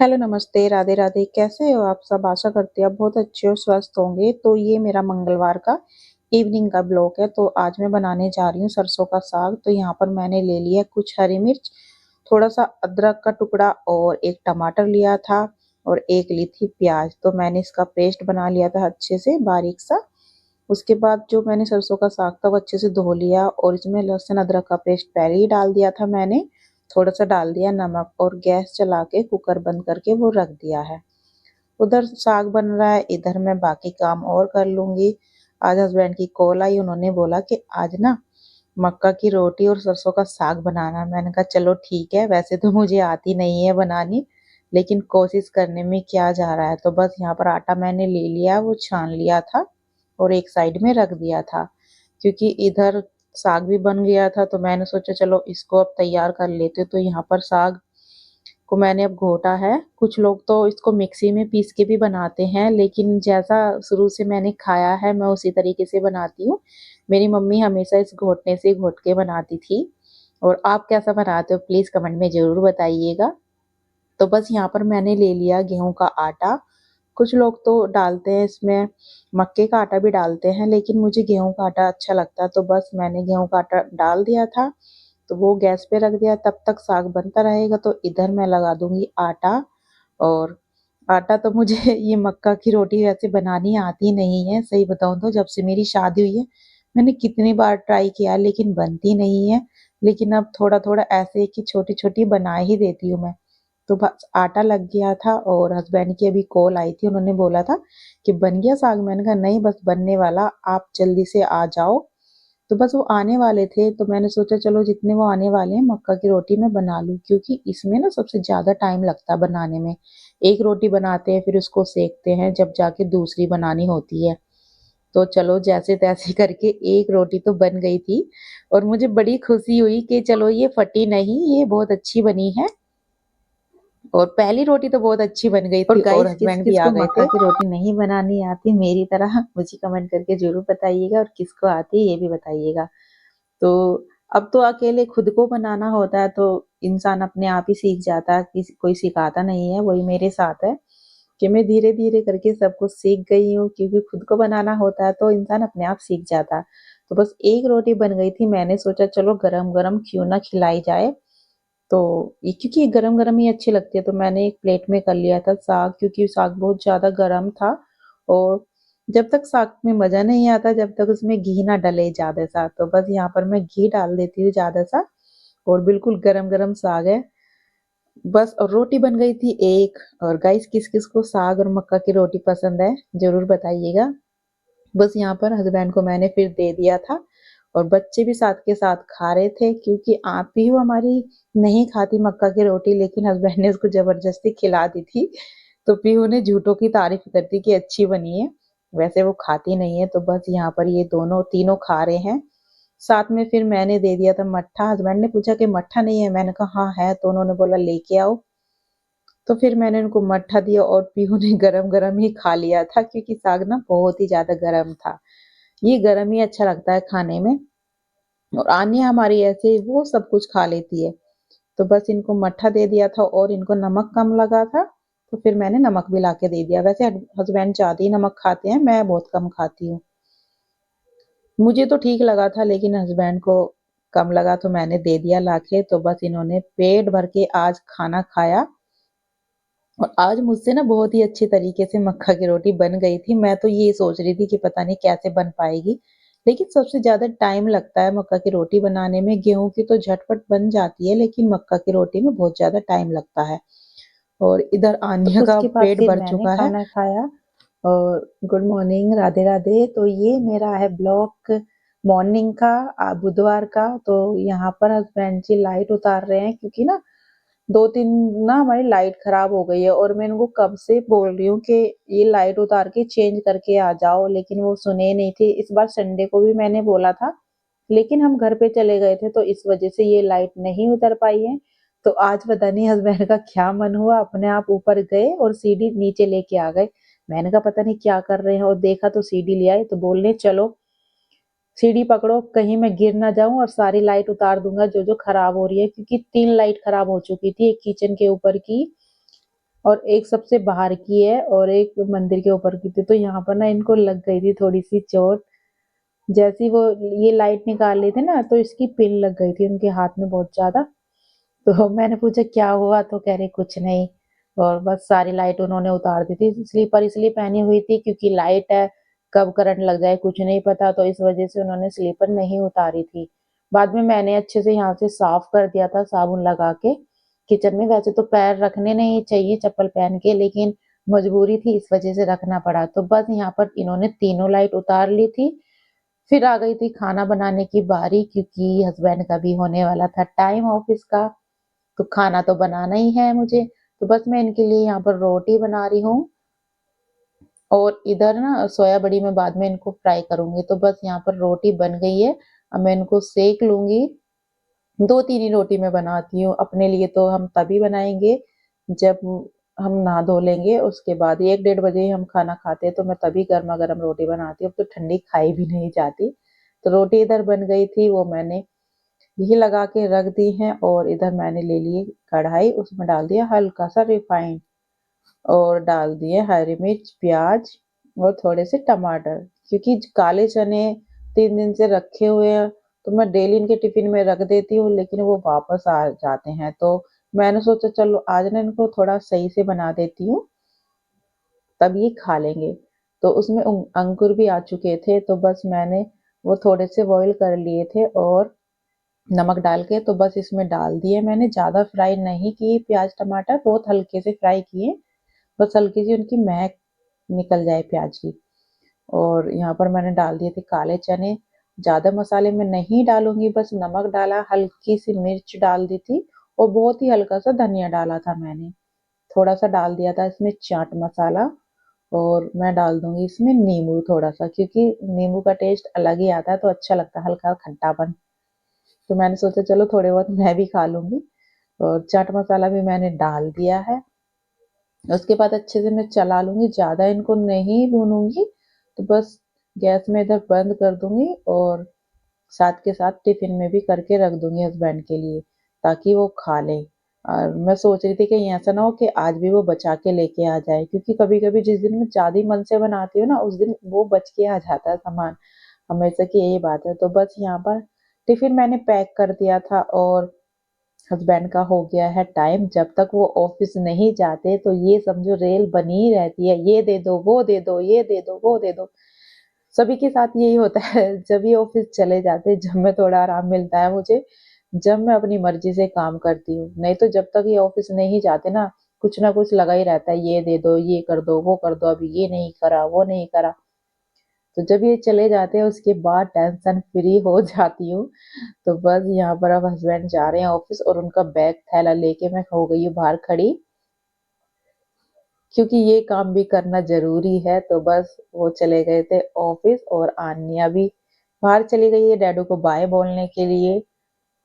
Hello, नमस्ते, राधे राधे। कैसे हो आप सब? आशा करती हूँ आप बहुत अच्छे और स्वस्थ होंगे। तो ये मेरा मंगलवार का इवनिंग का ब्लॉग है। तो आज मैं बनाने जा रही हूँ सरसों का साग। तो यहाँ पर मैंने ले लिया कुछ हरी मिर्च, थोड़ा सा अदरक का टुकड़ा और एक टमाटर लिया था और एक ली थी प्याज। तो मैंने इसका पेस्ट बना लिया था अच्छे से बारीक सा। उसके बाद जो मैंने सरसों का साग था वो अच्छे से धो लिया और इसमें लहसुन अदरक का पेस्ट पहले ही डाल दिया था मैंने। थोड़ा सा डाल दिया नमक और गैस चला के कुकर बंद करके वो रख दिया है। उधर साग बन रहा है, इधर मैं बाकी काम और कर लूंगी। आज हस्बैंड की कॉल आई, उन्होंने बोला कि आज ना मक्का की रोटी और सरसों का साग बनाना। मैंने कहा चलो ठीक है, वैसे तो मुझे आती नहीं है बनानी, लेकिन कोशिश करने में क्या जा रहा है। तो बस यहाँ पर आटा मैंने ले लिया, वो छान लिया था और एक साइड में रख दिया था, क्योंकि इधर साग भी बन गया था। तो मैंने सोचा चलो इसको अब तैयार कर लेते। तो यहाँ पर साग को मैंने अब घोटा है। कुछ लोग तो इसको मिक्सी में पीस के भी बनाते हैं, लेकिन जैसा शुरू से मैंने खाया है मैं उसी तरीके से बनाती हूँ। मेरी मम्मी हमेशा इस घोटने से घोट के बनाती थी। और आप कैसा बनाते हो प्लीज कमेंट में जरूर बताइएगा। तो बस यहाँ पर मैंने ले लिया गेहूं का आटा। कुछ लोग तो डालते हैं इसमें मक्के का आटा भी डालते हैं, लेकिन मुझे गेहूं का आटा अच्छा लगता है। तो बस मैंने गेहूं का आटा डाल दिया था। तो वो गैस पे रख दिया, तब तक साग बनता रहेगा। तो इधर मैं लगा दूंगी आटा। और आटा तो मुझे ये मक्का की रोटी वैसे बनानी आती नहीं है, सही बताऊं तो जब से मेरी शादी हुई है मैंने कितनी बार ट्राई किया लेकिन बनती नहीं है। लेकिन अब थोड़ा थोड़ा ऐसे कि छोटी छोटी बना ही देती हूँ मैं। तो बस आटा लग गया था और हस्बैंड की अभी कॉल आई थी, उन्होंने बोला था कि बन गया साग। मैंने कहा नहीं, बस बनने वाला, आप जल्दी से आ जाओ। तो बस वो आने वाले थे तो मैंने सोचा चलो जितने वो आने वाले हैं मक्का की रोटी मैं बना लूं, क्योंकि इसमें ना सबसे ज्यादा टाइम लगता है बनाने में। एक रोटी बनाते हैं फिर उसको सेकते हैं जब जाके दूसरी बनानी होती है। तो चलो जैसे तैसे करके एक रोटी तो बन गई थी और मुझे बड़ी खुशी हुई कि चलो ये फटी नहीं, ये बहुत अच्छी बनी है। और पहली रोटी तो बहुत अच्छी बन गई और थी और गाइस किस हस्बैंड भी किस आ को गए मक्का थे। की रोटी नहीं बनानी आती मेरी तरह मुझे कमेंट करके जरूर बताइएगा, और किसको आती है ये भी बताइएगा। तो अब तो अकेले खुद को बनाना होता है तो इंसान अपने आप ही सीख जाता है, किसी कोई सिखाता नहीं है। वही मेरे साथ है कि मैं धीरे धीरे करके सब कुछ सीख गई हूँ, क्योंकि खुद को बनाना होता है तो इंसान अपने आप सीख जाता है। तो बस एक रोटी बन गई थी, मैंने सोचा चलो गरम गरम क्यों ना खिलाई जाए। तो ये क्योंकि गरम गरम ही अच्छी लगती है तो मैंने एक प्लेट में कर लिया था साग, क्योंकि साग बहुत ज्यादा गर्म था। और जब तक साग में मजा नहीं आता जब तक उसमें घी ना डले ज्यादा सा। तो बस यहाँ पर मैं घी डाल देती हूँ ज्यादा सा। और बिल्कुल गरम गरम साग है बस। और रोटी बन गई थी एक। और गाइस किस किस को साग और मक्का की रोटी पसंद है जरूर बताइएगा। बस यहाँ पर हस्बैंड को मैंने फिर दे दिया था और बच्चे भी साथ के साथ खा रहे थे, क्योंकि आप ही वो हमारी नहीं खाती मक्का की रोटी, लेकिन हस्बैंड ने उसको जबरदस्ती खिला दी थी। तो पीहू ने झूठों की तारीफ करती कि अच्छी बनी है, वैसे वो खाती नहीं है। तो बस यहाँ पर ये दोनों तीनों खा रहे हैं। साथ में फिर मैंने दे दिया था मट्ठा। हस्बैंड ने पूछा कि मट्ठा नहीं है, मैंने कहा हाँ है। तो उन्होंने बोला लेके आओ। तो फिर मैंने उनको मट्ठा दिया और पीहू ने गरम गरम ही खा लिया था, क्योंकि साग ना बहुत ही ज्यादा गर्म था। ये गरम ही अच्छा लगता है खाने में। और आन्या हमारी ऐसे वो सब कुछ खा लेती है। तो बस इनको मट्ठा दे दिया था और इनको नमक कम लगा था तो फिर मैंने नमक भी ला के दे दिया। वैसे हस्बैंड ज्यादा ही नमक खाते हैं, मैं बहुत कम खाती हूँ। मुझे तो ठीक लगा था लेकिन हस्बैंड को कम लगा तो मैंने दे दिया लाके। तो बस इन्होंने पेट भर के आज खाना खाया। और आज मुझसे ना बहुत ही अच्छे तरीके से मक्का की रोटी बन गई थी। मैं तो ये सोच रही थी कि पता नहीं कैसे बन पाएगी, लेकिन सबसे ज्यादा टाइम लगता है मक्का की रोटी बनाने में। गेहूं की तो झटपट बन जाती है लेकिन मक्का की रोटी में बहुत ज्यादा टाइम लगता है। और इधर तो आन्या का उसके बाद पेट फिर भर मैंने चुका है। खाना खाया। और गुड मॉर्निंग, राधे राधे। तो ये मेरा है ब्लॉग मॉर्निंग का, बुधवार का। तो यहाँ पर हस्बैंड जी लाइट उतार रहे हैं, क्योंकि ना दो तीन ना हमारी लाइट खराब हो गई है और मैं इनको कब से बोल रही हूँ कि ये लाइट उतार के चेंज करके आ जाओ, लेकिन वो सुने नहीं थे। इस बार संडे को भी मैंने बोला था, लेकिन हम घर पे चले गए थे तो इस वजह से ये लाइट नहीं उतर पाई है। तो आज पता नहीं हस्बैंड का क्या मन हुआ, अपने आप ऊपर गए और सीढ़ी नीचे लेके आ गए। मैंने कहा पता नहीं क्या कर रहे हैं, और देखा तो सीढ़ी ले आए। तो बोलने चलो सीढ़ी पकड़ो कहीं मैं गिर ना जाऊं, और सारी लाइट उतार दूंगा जो जो खराब हो रही है, क्योंकि तीन लाइट खराब हो चुकी थी। एक किचन के ऊपर की, और एक सबसे बाहर की है और एक मंदिर के ऊपर की थी। तो यहाँ पर ना इनको लग गई थी थोड़ी सी चोट। जैसी वो ये लाइट निकाल रहे थे ना, तो इसकी पिन लग गई थी उनके हाथ में बहुत ज्यादा। तो मैंने पूछा क्या हुआ, तो कह रहे कुछ नहीं। और बस सारी लाइट उन्होंने उतार दी थी। स्लीपर इसलिए पहनी हुई थी क्योंकि लाइट है, कब करंट लग जाए कुछ नहीं पता, तो इस वजह से उन्होंने स्लीपर नहीं उतारी थी। बाद में मैंने अच्छे से यहाँ से साफ कर दिया था साबुन लगा के किचन में। वैसे तो पैर रखने नहीं चाहिए चप्पल पहन के, लेकिन मजबूरी थी इस वजह से रखना पड़ा। तो बस यहाँ पर इन्होंने तीनों लाइट उतार ली थी। फिर आ गई थी खाना बनाने की बारी, क्योंकि हस्बैंड का भी होने वाला था टाइम ऑफिस का, तो खाना तो बनाना ही है मुझे। तो बस मैं इनके लिए यहाँ पर रोटी बना रही हूँ, और इधर ना सोया बड़ी मैं बाद में इनको फ्राई करूंगी। तो बस यहाँ पर रोटी बन गई है, अब मैं इनको सेक लूंगी। दो तीन ही रोटी मैं बनाती हूँ अपने लिए, तो हम तभी बनाएंगे जब हम नहा धो लेंगे। उसके बाद 1 डेढ़ बजे ही हम खाना खाते हैं, तो मैं तभी गर्मा गर्म रोटी बनाती हूँ। अब तो ठंडी खाई भी नहीं जाती। तो रोटी इधर बन गई थी, वो मैंने घी लगा के रख दी है। और इधर मैंने ले लिए कढ़ाई, उसमें डाल दिया हल्का सा रिफाइंड, और डाल दिए हरी मिर्च, प्याज और थोड़े से टमाटर। क्योंकि काले चने 3 दिन से रखे हुए हैं, तो मैं डेली इनके टिफिन में रख देती हूँ, लेकिन वो वापस आ जाते हैं। तो मैंने सोचा चलो आज ना इनको थोड़ा सही से बना देती हूँ, तब ये खा लेंगे। तो उसमें अंकुर भी आ चुके थे, तो बस मैंने वो थोड़े से बॉईल कर लिए थे, और नमक डाल के तो बस इसमें डाल दिए। मैंने ज़्यादा फ्राई नहीं किए प्याज टमाटर, बहुत हल्के से फ्राई किए, बस हल्की सी उनकी महक निकल जाए प्याज की। और यहाँ पर मैंने डाल दिए थे काले चने। ज़्यादा मसाले में नहीं डालूंगी, बस नमक डाला, हल्की सी मिर्च डाल दी थी, और बहुत ही हल्का सा धनिया डाला था मैंने। थोड़ा सा डाल दिया था इसमें चाट मसाला, और मैं डाल दूंगी इसमें नींबू थोड़ा सा, क्योंकि नींबू का टेस्ट अलग ही आता है, तो अच्छा लगता है हल्का खट्टापन। तो मैंने सोचा चलो थोड़े बहुत मैं भी खा लूंगी। और चाट मसाला भी मैंने डाल दिया है। उसके बाद अच्छे से मैं चला लूंगी, ज्यादा इनको नहीं भूनूंगी। तो बस गैस में इधर बंद कर दूंगी, और साथ के साथ टिफिन में भी करके रख दूंगी हस्बैंड के लिए, ताकि वो खा लें। और मैं सोच रही थी कि ऐसा ना हो कि आज भी वो बचा के लेके आ जाए, क्योंकि कभी कभी जिस दिन मैं ज्यादा मन से बनाती हूँ ना, उस दिन वो बच के आ जाता है सामान, हमेशा की यही बात है। तो बस यहाँ पर टिफिन मैंने पैक कर दिया था, और हस्बैंड का हो गया है टाइम। जब तक वो ऑफिस नहीं जाते, तो ये समझो रेल बनी ही रहती है, ये दे दो वो दे दो, ये दे दो वो दे दो। सभी के साथ यही होता है। जब ये ऑफिस चले जाते, जब मैं थोड़ा आराम मिलता है मुझे, जब मैं अपनी मर्जी से काम करती हूँ। नहीं तो जब तक ये ऑफिस नहीं जाते ना, कुछ ना कुछ लगा ही रहता है, ये दे दो, ये कर दो, वो कर दो, अभी ये नहीं करा, वो नहीं करा। तो जब ये चले जाते हैं, उसके बाद टेंशन फ्री हो जाती हूँ। तो बस यहाँ पर अब हस्बैंड जा रहे हैं ऑफिस, और उनका बैग थैला लेके मैं हो गई हूँ बाहर खड़ी, क्योंकि ये काम भी करना जरूरी है। तो बस वो चले गए थे ऑफिस, और आन्या भी बाहर चली गई है डैडू को बाय बोलने के लिए।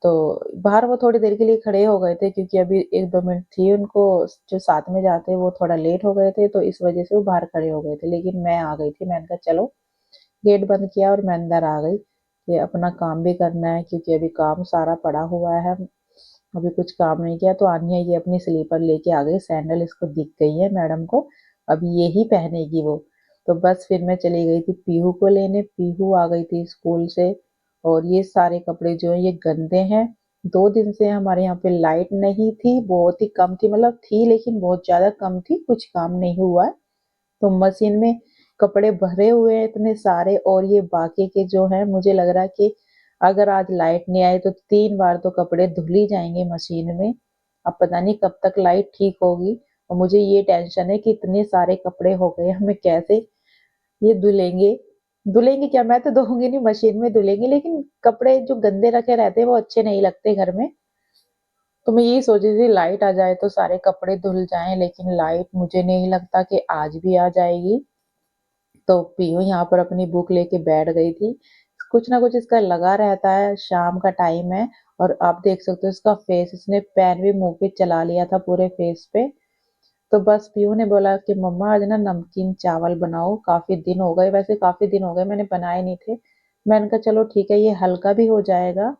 तो बाहर वो थोड़ी देर के लिए खड़े हो गए थे, क्योंकि अभी 1 2 मिनट थी उनको, जो साथ में जाते वो थोड़ा लेट हो गए थे, तो इस वजह से वो बाहर खड़े हो गए थे। लेकिन मैं आ गई थी, मैंने कहा चलो, गेट बंद किया और मैं अंदर आ गई। ये अपना काम भी करना है, क्योंकि अभी काम सारा पड़ा हुआ है, अभी कुछ काम नहीं किया। तो आन्या ये अपनी स्लीपर लेके आ गई, सैंडल इसको दिख गई है मैडम को, अब ये ही पहनेगी वो। तो बस फिर मैं चली गई थी पीहू को लेने, पीहू आ गई थी स्कूल से। और ये सारे कपड़े जो है ये गंदे हैं। 2 दिन से हमारे यहाँ पे लाइट नहीं थी, बहुत ही कम थी, मतलब थी लेकिन बहुत ज्यादा कम थी, कुछ काम नहीं हुआ है। तो मशीन में कपड़े भरे हुए हैं इतने सारे, और ये बाकी के जो है, मुझे लग रहा है कि अगर आज लाइट नहीं आई तो 3 बार तो कपड़े धुल ही जाएंगे मशीन में। अब पता नहीं कब तक लाइट ठीक होगी, और मुझे ये टेंशन है कि इतने सारे कपड़े हो गए, हमें कैसे ये धुलेंगे। धुलेंगे क्या, मैं तो धोऊंगी नहीं, मशीन में धुलेंगे, लेकिन कपड़े जो गंदे रखे रहते हैं वो अच्छे नहीं लगते घर में। तो मैं यही सोच रही थी लाइट आ जाए तो सारे कपड़े धुल जाएं, लेकिन लाइट मुझे नहीं लगता कि आज भी आ जाएगी। तो पीहू यहाँ पर अपनी बुक लेके बैठ गई थी। कुछ ना कुछ इसका लगा रहता है, शाम का टाइम है, और आप देख सकते हो इसका फेस, इसने पेन भी मुंह पे चला लिया था पूरे फेस पे। तो बस पीहू ने बोला कि मम्मा आज ना नमकीन चावल बनाओ, काफी दिन हो गए, वैसे काफी दिन हो गए मैंने बनाए नहीं थे। मैंने कहा चलो ठीक है, ये हल्का भी हो जाएगा,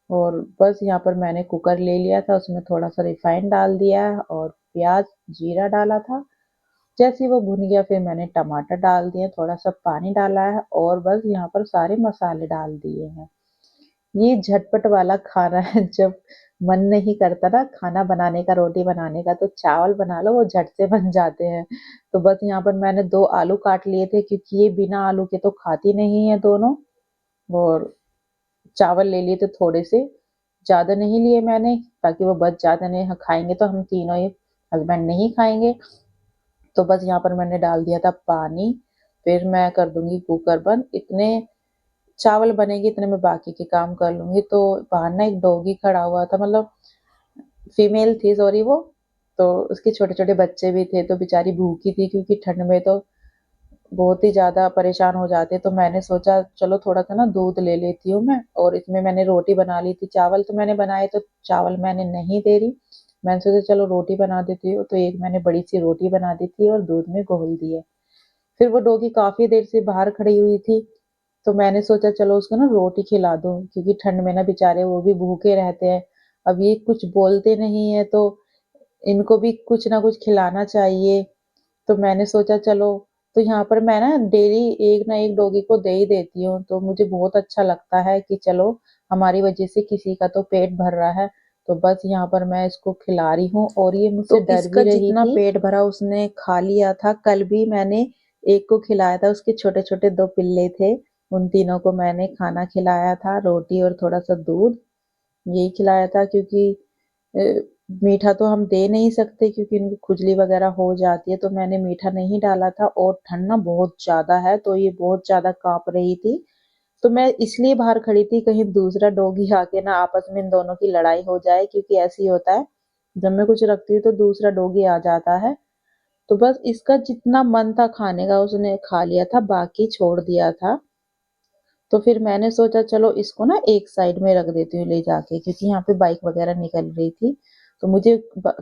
और बस यहाँ पर मैंने कुकर ले लिया था, उसमें थोड़ा सा रिफाइंड डाल दिया और प्याज जीरा डाला था। जैसे ही वो भुन गया फिर मैंने टमाटर डाल दिए, थोड़ा सा पानी डाला है और बस यहाँ पर सारे मसाले डाल दिए हैं। ये झटपट वाला खाना है। जब मन नहीं करता ना खाना बनाने का, रोटी बनाने का, तो चावल बना लो, वो झट से बन जाते हैं। तो बस यहाँ पर मैंने 2 आलू काट लिए थे क्योंकि ये बिना आलू के तो खाती नहीं है दोनों। और चावल ले लिए थे थोड़े से, ज़्यादा नहीं लिए मैंने ताकि वो बच जाते नहीं, खाएँगे तो हम तीनों ही, हस्बैंड नहीं खाएँगे। तो बस यहाँ पर मैंने डाल दिया था पानी, फिर मैं कर दूँगी कुकर बंद। इतने चावल बनेंगे इतने में बाकी के काम कर लूँगी। तो बाहर ना एक डॉगी खड़ा हुआ था, मतलब फीमेल थी सॉरी वो, तो उसके छोटे-छोटे बच्चे भी थे, तो बेचारी भूखी थी क्योंकि ठंड में तो बहुत ही ज़्यादा परेशान हो जाते। तो मैंने सोचा चलो थोड़ा-सा ना दूध ले लेती हूँ मैं, और इसमें मैंने रोटी बना ली थी। चावल तो मैंने बनाए, तो चावल मैंने नहीं दे रही। मैंने सोचा चलो रोटी बना देती हूँ, तो एक मैंने बड़ी-सी रोटी बना दी थी और दूध में घोल दिया। फिर वो डॉगी काफ़ी देर से बाहर खड़ी हुई थी, तो मैंने सोचा चलो उसको ना रोटी खिला दूँ क्योंकि ठंड में ना बेचारे वो भी भूखे रहते हैं। अब ये कुछ बोलते नहीं हैं, तो इनको भी कुछ ना कुछ खिलाना चाहिए। तो मैंने सोचा चलो, तो यहाँ पर मैं ना डेली एक ना एक डॉगी को दे ही देती हूँ, तो मुझे बहुत अच्छा लगता है कि चलो हमारी वजह से किसी का तो पेट भर रहा है। तो बस यहाँ पर मैं इसको खिला रही हूँ और ये मुझसे तो डर इसका भी रही जितना थी। पेट भरा उसने खा लिया था। कल भी मैंने एक को खिलाया था, उसके छोटे-छोटे 2 पिल्ले थे, उन तीनों को मैंने खाना खिलाया था, रोटी और थोड़ा-सा दूध, यही खिलाया था क्योंकि अ, मीठा तो हम दे नहीं सकते क्योंकि इनको खुजली वगैरह हो जाती है, तो मैंने मीठा नहीं डाला था। और ठंड ना बहुत ज़्यादा है, तो ये बहुत ज़्यादा काँप रही थी, तो मैं इसलिए बाहर खड़ी थी कहीं दूसरा डॉगी आके ना आपस में इन दोनों की लड़ाई हो जाए, क्योंकि ऐसे ही होता है, जब मैं कुछ रखती हूँ तो दूसरा डॉगी आ जाता है। तो बस इसका जितना मन था खाने का उसने खा लिया था, बाकी छोड़ दिया था। तो फिर मैंने सोचा चलो इसको ना एक साइड में रख देती हूँ ले जाके, क्योंकि यहाँ पे बाइक वगैरह निकल रही थी। तो मुझे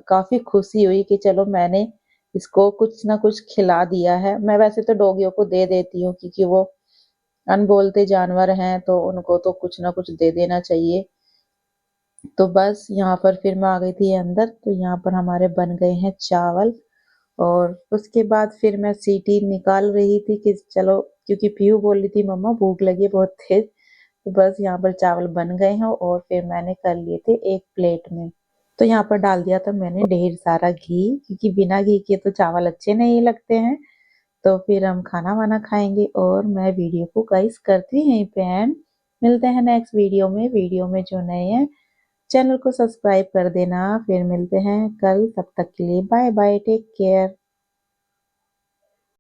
काफ़ी खुशी हुई कि चलो मैंने इसको कुछ ना कुछ खिला दिया है। मैं वैसे तो डॉगियों को दे देती हूँ क्योंकि वो अनबोलते जानवर हैं, तो उनको तो कुछ ना कुछ दे देना चाहिए। तो बस यहाँ पर फिर मैं आ गई थी अंदर, तो यहाँ पर हमारे बन गए हैं चावल। और उसके बाद फिर मैं सीटी निकाल रही थी कि चलो, क्योंकि पीहू बोल रही थी मम्मा भूख लगी है बहुत तेज। तो बस यहाँ पर चावल बन गए हैं और फिर मैंने कर लिए थे एक प्लेट में। तो यहाँ पर डाल दिया था मैंने ढेर सारा घी, क्योंकि बिना घी के तो चावल अच्छे नहीं लगते हैं। तो फिर हम खाना वाना खाएंगे और मैं वीडियो को गाइस करती हूँ यहीं पे एंड। मिलते हैं नेक्स्ट वीडियो में। वीडियो में जो नए हैं चैनल को सब्सक्राइब कर देना। फिर मिलते हैं कल, तब तक के लिए बाय बाय, टेक केयर।